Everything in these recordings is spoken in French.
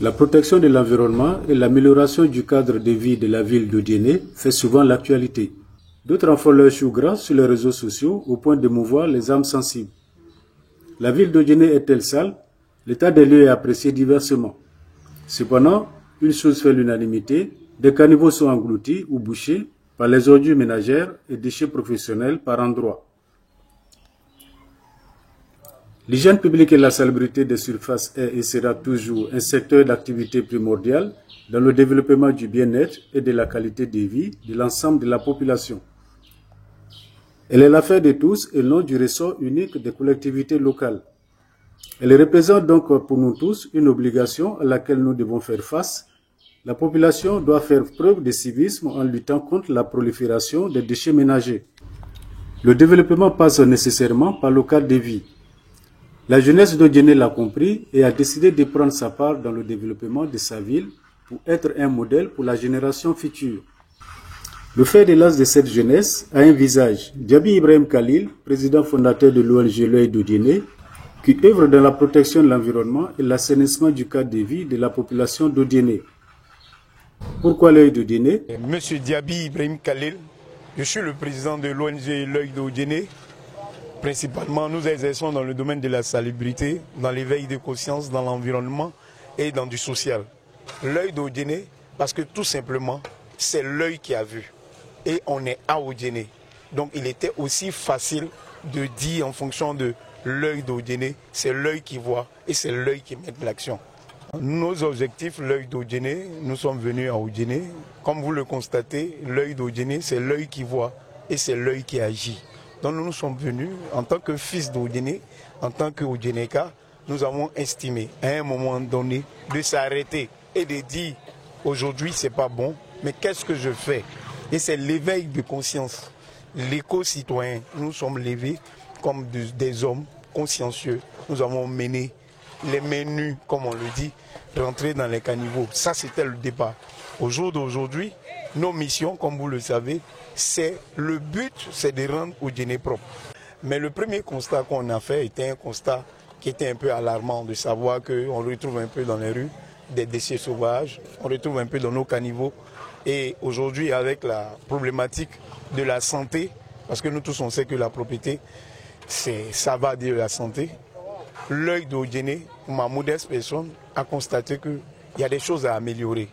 La protection de l'environnement et l'amélioration du cadre de vie de la ville d'Odiéné fait souvent l'actualité. D'autres en font leur chou gras sur les réseaux sociaux au point de mouvoir les âmes sensibles. La ville d'Odiéné est-elle sale? L'état des lieux est apprécié diversement. Cependant, une chose fait l'unanimité, des caniveaux sont engloutis ou bouchés par les ordures ménagères et déchets professionnels par endroits. L'hygiène publique et la salubrité des surfaces est et sera toujours un secteur d'activité primordial dans le développement du bien-être et de la qualité de vie de l'ensemble de la population. Elle est l'affaire de tous et non du ressort unique des collectivités locales. Elle représente donc pour nous tous une obligation à laquelle nous devons faire face. La population doit faire preuve de civisme en luttant contre la prolifération des déchets ménagers. Le développement passe nécessairement par le cadre de vie. La jeunesse d'Odiéné l'a compris et a décidé de prendre sa part dans le développement de sa ville pour être un modèle pour la génération future. Le fer de lance de cette jeunesse a un visage. Diaby Ibrahim Khalil, président fondateur de l'ONG L'Œil d'Odiéné, qui œuvre dans la protection de l'environnement et l'assainissement du cadre de vie de la population d'Odiéné. Pourquoi L'Œil d'Odiéné? Monsieur Diaby Ibrahim Khalil, je suis le président de l'ONG L'Œil d'Odiéné. Principalement, nous exerçons dans le domaine de la salubrité, dans l'éveil de conscience, dans l'environnement et dans du social. L'œil d'Odiéné, parce que tout simplement, c'est l'œil qui a vu. Et on est à Odiéné. Donc il était aussi facile de dire en fonction de l'œil d'Odiéné, c'est l'œil qui voit et c'est l'œil qui met de l'action. Nos objectifs, l'œil d'Odiéné, nous sommes venus à Odiéné. Comme vous le constatez, l'œil d'Odiéné, c'est l'œil qui voit et c'est l'œil qui agit. Donc nous sommes venus, en tant que fils d'Odiéné, en tant qu'Odiénéka, nous avons estimé à un moment donné de s'arrêter et de dire aujourd'hui c'est pas bon, mais qu'est-ce que je fais? Et c'est l'éveil de conscience. L'éco-citoyen, nous sommes levés comme des hommes consciencieux. Nous avons mené les mains nues, comme on le dit, rentrer dans les caniveaux. Ça c'était le départ. Au jour d'aujourd'hui, nos missions, comme vous le savez, le but, c'est de rendre Odiéné propre. Mais le premier constat qu'on a fait était un constat qui était un peu alarmant, de savoir qu'on retrouve un peu dans les rues des déchets sauvages, on retrouve un peu dans nos caniveaux. Et aujourd'hui, avec la problématique de la santé, parce que nous tous on sait que la propriété, ça va de la santé, l'œil d'Odiéné, ma modeste personne, a constaté qu'il y a des choses à améliorer.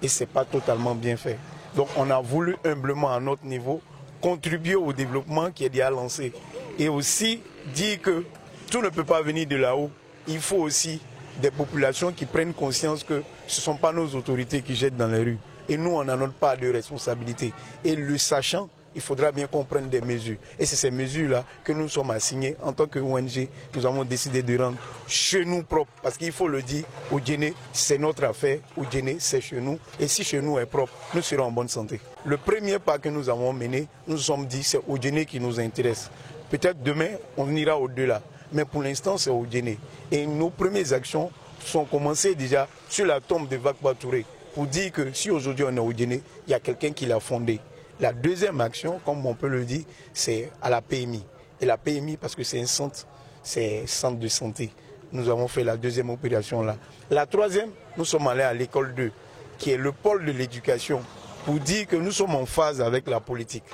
Et ce n'est pas totalement bien fait. Donc on a voulu humblement à notre niveau contribuer au développement qui est déjà lancé. Et aussi dire que tout ne peut pas venir de là-haut. Il faut aussi des populations qui prennent conscience que ce ne sont pas nos autorités qui jettent dans les rues. Et nous, on a notre part de responsabilité. Et le sachant, il faudra bien qu'on prenne des mesures. Et c'est ces mesures-là que nous sommes assignés en tant que ONG. Nous avons décidé de rendre chez nous propre. Parce qu'il faut le dire, Odiéné, c'est notre affaire. Odiéné, c'est chez nous. Et si chez nous est propre, nous serons en bonne santé. Le premier pas que nous avons mené, nous nous sommes dit, c'est Odiéné qui nous intéresse. Peut-être demain, on ira au-delà. Mais pour l'instant, c'est Odiéné. Et nos premières actions sont commencées déjà sur la tombe de Vakba Touré. Pour dire que si aujourd'hui on est Odiéné, il y a quelqu'un qui l'a fondé. La deuxième action, comme on peut le dire, c'est à la PMI. Et la PMI, parce que c'est un centre de santé. Nous avons fait la deuxième opération là. La troisième, nous sommes allés à l'école 2, qui est le pôle de l'éducation, pour dire que nous sommes en phase avec la politique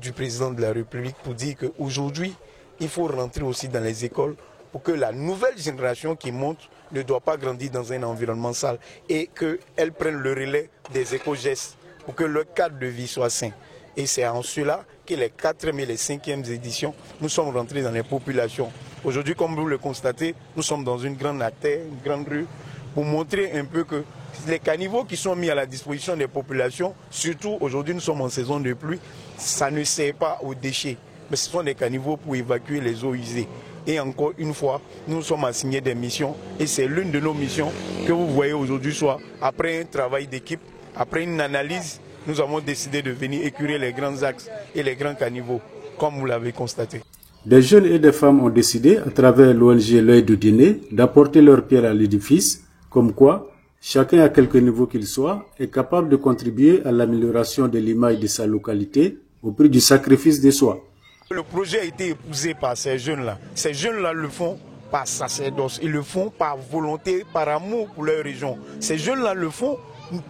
du président de la République, pour dire qu'aujourd'hui, il faut rentrer aussi dans les écoles pour que la nouvelle génération qui monte ne doit pas grandir dans un environnement sale et qu'elle prenne le relais des éco-gestes pour que le cadre de vie soit sain. Et c'est en cela que les 4e et les 5e éditions, nous sommes rentrés dans les populations. Aujourd'hui, comme vous le constatez, nous sommes dans une grande artère, une grande rue, pour montrer un peu que les caniveaux qui sont mis à la disposition des populations, surtout aujourd'hui nous sommes en saison de pluie, ça ne sert pas aux déchets, mais ce sont des caniveaux pour évacuer les eaux usées. Et encore une fois, nous sommes assignés des missions et c'est l'une de nos missions que vous voyez aujourd'hui soir, après un travail d'équipe, après une analyse, nous avons décidé de venir écurer les grands axes et les grands caniveaux, comme vous l'avez constaté. Des jeunes et des femmes ont décidé, à travers l'ONG L'Œil d'Odiéné, d'apporter leur pierre à l'édifice, comme quoi chacun à quelque niveau qu'il soit est capable de contribuer à l'amélioration de l'image de sa localité au prix du sacrifice de soi. Le projet a été épousé par ces jeunes-là. Ces jeunes-là le font par sacerdoce, ils le font par volonté, par amour pour leur région. Ces jeunes-là le font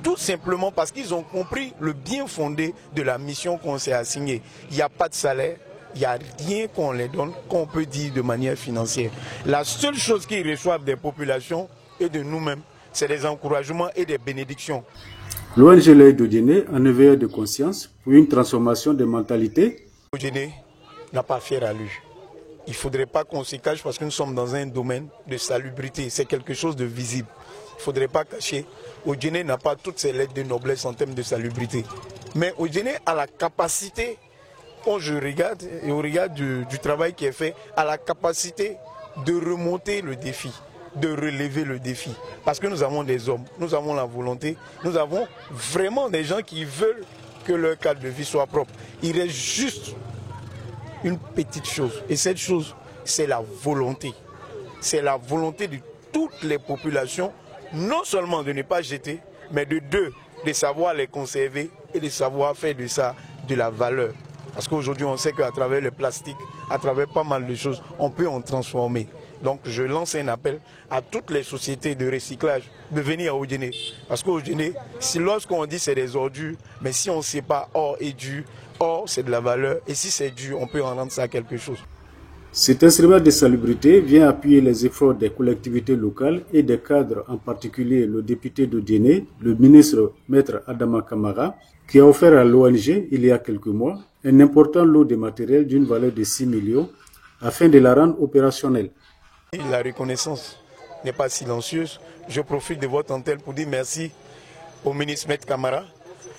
tout simplement parce qu'ils ont compris le bien fondé de la mission qu'on s'est assignée. Il n'y a pas de salaire, il n'y a rien qu'on les donne, qu'on peut dire de manière financière. La seule chose qu'ils reçoivent des populations et de nous-mêmes, c'est des encouragements et des bénédictions. L'ONG L'Œil d'Odiéné, un éveilleur de conscience pour une transformation de mentalité. Odiéné n'a pas fier à lui. Il ne faudrait pas qu'on se cache parce que nous sommes dans un domaine de salubrité. C'est quelque chose de visible. Il ne faudrait pas cacher. Odiéné n'a pas toutes ses lettres de noblesse en termes de salubrité. Mais Odiéné a la capacité, quand je regarde, et au regard du travail qui est fait, a la capacité de remonter le défi, de relever le défi. Parce que nous avons des hommes, nous avons la volonté, nous avons vraiment des gens qui veulent que leur cadre de vie soit propre. Il reste juste une petite chose. Et cette chose, c'est la volonté. C'est la volonté de toutes les populations, non seulement de ne pas jeter, mais de savoir les conserver et de savoir faire de ça de la valeur. Parce qu'aujourd'hui, on sait qu'à travers le plastique, à travers pas mal de choses, on peut en transformer. Donc je lance un appel à toutes les sociétés de recyclage de venir à Odiéné. Parce qu'Odiéné, si lorsqu'on dit c'est des ordures, mais si on ne sait pas or et dû, or c'est de la valeur, et si c'est dû, on peut en rendre ça quelque chose. Cet instrument de salubrité vient appuyer les efforts des collectivités locales et des cadres, en particulier le député d'Odiéné, le ministre Maître Adama Kamara, qui a offert à l'ONG, il y a quelques mois, un important lot de matériel d'une valeur de 6 millions afin de la rendre opérationnelle. La reconnaissance n'est pas silencieuse. Je profite de votre antenne pour dire merci au ministre Maître Kamara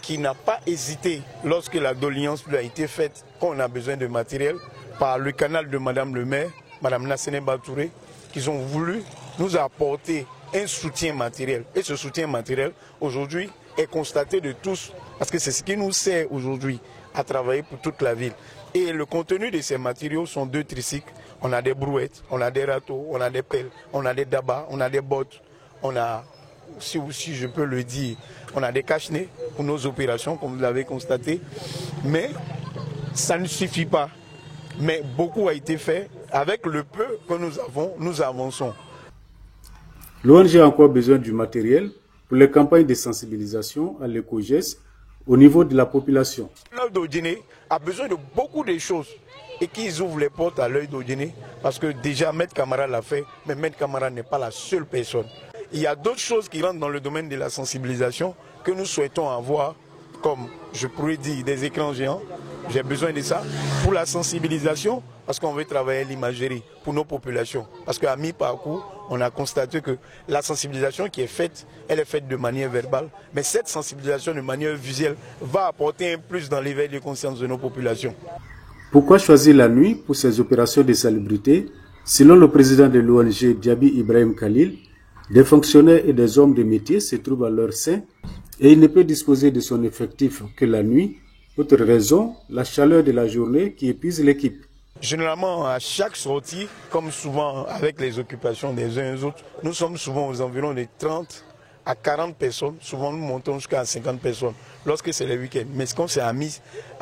qui n'a pas hésité lorsque la doléance lui a été faite, quand on a besoin de matériel, par le canal de Madame le maire, Madame Nassene Batouré, qu'ils ont voulu nous apporter un soutien matériel. Et ce soutien matériel, aujourd'hui, est constaté de tous, parce que c'est ce qui nous sert aujourd'hui à travailler pour toute la ville. Et le contenu de ces matériaux sont 2 tricycles. On a des brouettes, on a des râteaux, on a des pelles, on a des dabas, on a des bottes, on a, si je peux le dire, on a des cache-nez pour nos opérations, comme vous l'avez constaté. Mais ça ne suffit pas. Mais beaucoup a été fait. Avec le peu que nous avons, nous avançons. L'ONG a encore besoin du matériel pour les campagnes de sensibilisation à l'éco-geste au niveau de la population. L'Œil d'Odiéné a besoin de beaucoup de choses et qu'ils ouvrent les portes à L'Œil d'Odiéné parce que déjà Maître Kamara l'a fait, mais Maître Kamara n'est pas la seule personne. Il y a d'autres choses qui rentrent dans le domaine de la sensibilisation que nous souhaitons avoir, comme je pourrais dire des écrans géants. J'ai besoin de ça pour la sensibilisation parce qu'on veut travailler l'imagerie pour nos populations. Parce qu'à mi-parcours, on a constaté que la sensibilisation qui est faite, elle est faite de manière verbale. Mais cette sensibilisation de manière visuelle va apporter un plus dans l'éveil de conscience de nos populations. Pourquoi choisir la nuit pour ces opérations de salubrité? Selon le président de l'ONG Diaby Ibrahim Khalil, des fonctionnaires et des hommes de métier se trouvent à leur sein et il ne peut disposer de son effectif que la nuit. Autre raison, la chaleur de la journée qui épuise l'équipe. Généralement, à chaque sortie, comme souvent avec les occupations des uns et des autres, nous sommes souvent aux environs de 30 à 40 personnes. Souvent, nous montons jusqu'à 50 personnes lorsque c'est les week-ends. Mais quand c'est à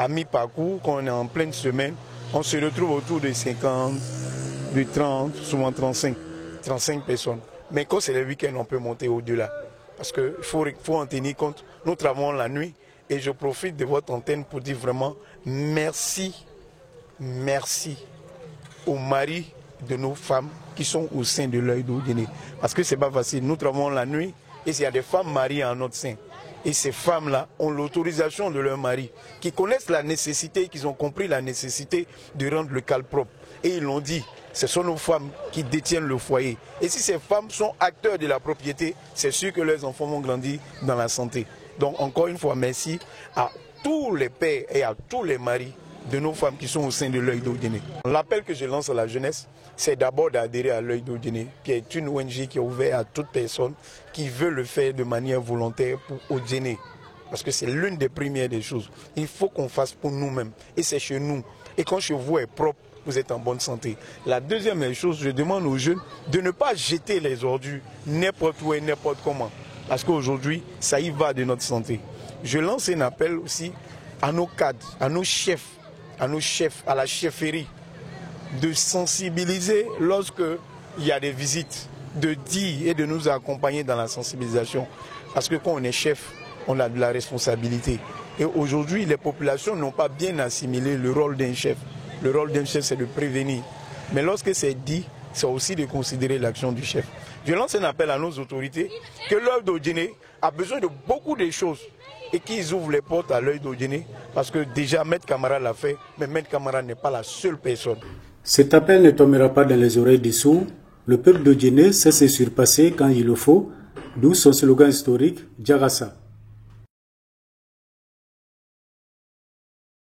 mi-parcours, quand on est en pleine semaine, on se retrouve autour de 50, de 30, souvent 35 personnes. Mais quand c'est les week-ends, on peut monter au-delà. Parce qu'il faut en tenir compte. Nous travaillons la nuit. Et je profite de votre antenne pour dire vraiment merci aux maris de nos femmes qui sont au sein de L'Œil d'Odiéné. Parce que ce n'est pas facile. Nous travaillons la nuit et il y a des femmes mariées en notre sein. Et ces femmes-là ont l'autorisation de leur mari, qui connaissent la nécessité, qui ont compris la nécessité de rendre le cal propre. Et ils l'ont dit, ce sont nos femmes qui détiennent le foyer. Et si ces femmes sont acteurs de la propriété, c'est sûr que leurs enfants vont grandir dans la santé. Donc encore une fois, merci à tous les pères et à tous les maris de nos femmes qui sont au sein de L'Œil d'Odiéné. L'appel que je lance à la jeunesse, c'est d'abord d'adhérer à L'Œil d'Odiéné, qui est une ONG qui est ouverte à toute personne qui veut le faire de manière volontaire pour Odiéné. Parce que c'est l'une des premières des choses. Il faut qu'on fasse pour nous-mêmes. Et c'est chez nous. Et quand chez vous est propre, vous êtes en bonne santé. La deuxième chose, je demande aux jeunes de ne pas jeter les ordures n'importe où et n'importe comment. Parce qu'aujourd'hui, ça y va de notre santé. Je lance un appel aussi à nos cadres, à nos chefs, à la chefferie, de sensibiliser lorsque il y a des visites, de dire et de nous accompagner dans la sensibilisation. Parce que quand on est chef, on a de la responsabilité. Et aujourd'hui, les populations n'ont pas bien assimilé le rôle d'un chef. Le rôle d'un chef, c'est de prévenir. Mais lorsque c'est dit, c'est aussi de considérer l'action du chef. Je lance un appel à nos autorités que l'œuvre d'Odjéné a besoin de beaucoup de choses et qu'ils ouvrent les portes à l'œil d'Odjéné parce que déjà Maître Camara l'a fait, mais Maître Camara n'est pas la seule personne. Cet appel ne tombera pas dans les oreilles des sourds. Le peuple d'Odjéné sait se surpasser quand il le faut, d'où son slogan historique, Djarassa.